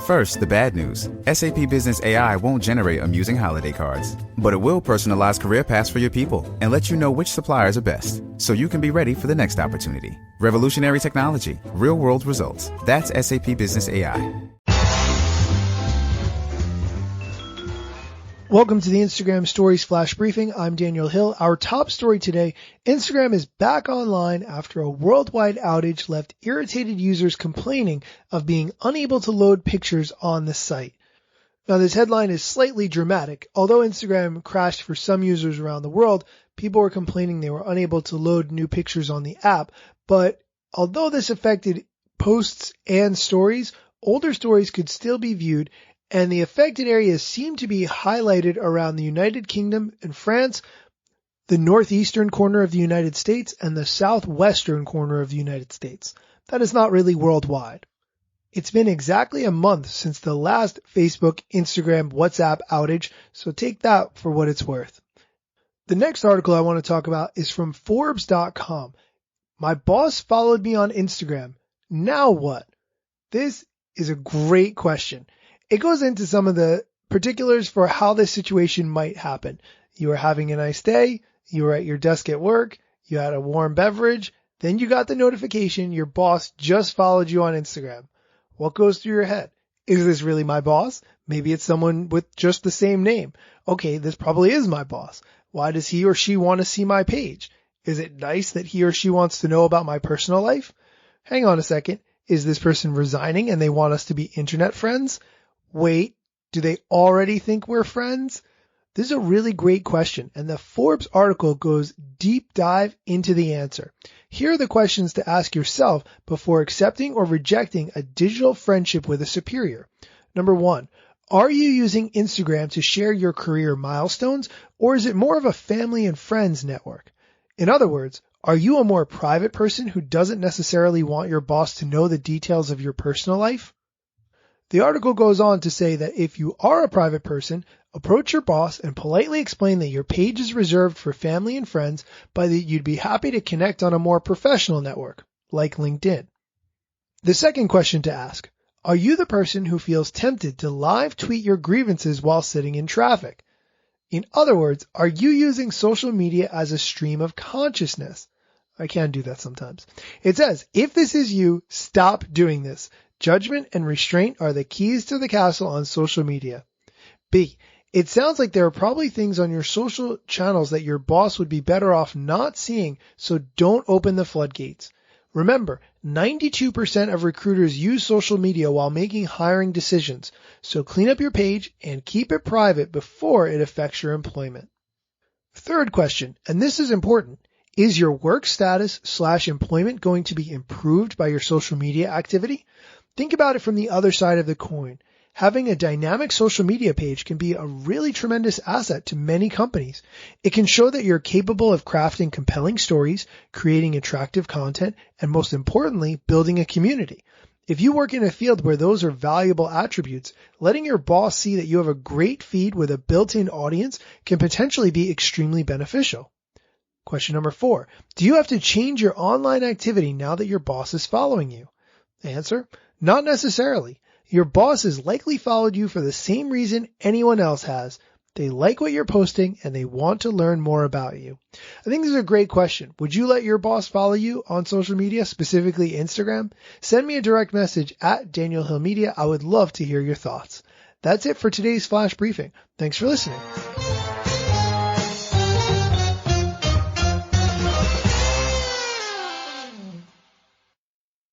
First, the bad news. SAP Business AI won't generate amusing holiday cards, but it will personalize career paths for your people and let you know which suppliers are best, so you can be ready for the next opportunity. Revolutionary technology, real-world results. That's SAP Business AI. Welcome to the Instagram Stories Flash Briefing. I'm Daniel Hill. Our top story today, Instagram is back online after a worldwide outage left irritated users complaining of being unable to load pictures on the site. Now, this headline is slightly dramatic. Although Instagram crashed for some users around the world, people were complaining they were unable to load new pictures on the app. But although this affected posts and stories, older stories could still be viewed, and the affected areas seem to be highlighted around the United Kingdom and France, the northeastern corner of the United States, and the southwestern corner of the United States. That is not really worldwide. It's been exactly a month since the last Facebook, Instagram, WhatsApp outage, so take that for what it's worth. The next article I want to talk about is from Forbes.com. My boss followed me on Instagram. Now what? This is a great question. It goes into some of the particulars for how this situation might happen. You are having a nice day, you were at your desk at work, you had a warm beverage, then you got the notification your boss just followed you on Instagram. What goes through your head? Is this really my boss? Maybe it's someone with just the same name. Okay, this probably is my boss. Why does he or she want to see my page? Is it nice that he or she wants to know about my personal life? Hang on a second. Is this person resigning and they want us to be internet friends? Wait, do they already think we're friends? This is a really great question, and the Forbes article goes deep dive into the answer. Here are the questions to ask yourself before accepting or rejecting a digital friendship with a superior. Number 1, are you using Instagram to share your career milestones, or is it more of a family and friends network? In other words, are you a more private person who doesn't necessarily want your boss to know the details of your personal life? The article goes on to say that if you are a private person, approach your boss and politely explain that your page is reserved for family and friends, but that you'd be happy to connect on a more professional network, like LinkedIn. The second question to ask, are you the person who feels tempted to live tweet your grievances while sitting in traffic? In other words, are you using social media as a stream of consciousness? I can do that sometimes. It says, if this is you, stop doing this. Judgment and restraint are the keys to the castle on social media. B, it sounds like there are probably things on your social channels that your boss would be better off not seeing, so don't open the floodgates. Remember, 92% of recruiters use social media while making hiring decisions, so clean up your page and keep it private before it affects your employment. Third question, and this is important, is your work status / employment going to be improved by your social media activity? Think about it from the other side of the coin. Having a dynamic social media page can be a really tremendous asset to many companies. It can show that you're capable of crafting compelling stories, creating attractive content, and most importantly, building a community. If you work in a field where those are valuable attributes, letting your boss see that you have a great feed with a built-in audience can potentially be extremely beneficial. Question number 4. Do you have to change your online activity now that your boss is following you? Answer, not necessarily. Your boss has likely followed you for the same reason anyone else has. They like what you're posting and they want to learn more about you. I think this is a great question. Would you let your boss follow you on social media, specifically Instagram? Send me a direct message at Daniel Hill Media. I would love to hear your thoughts. That's it for today's Flash Briefing. Thanks for listening.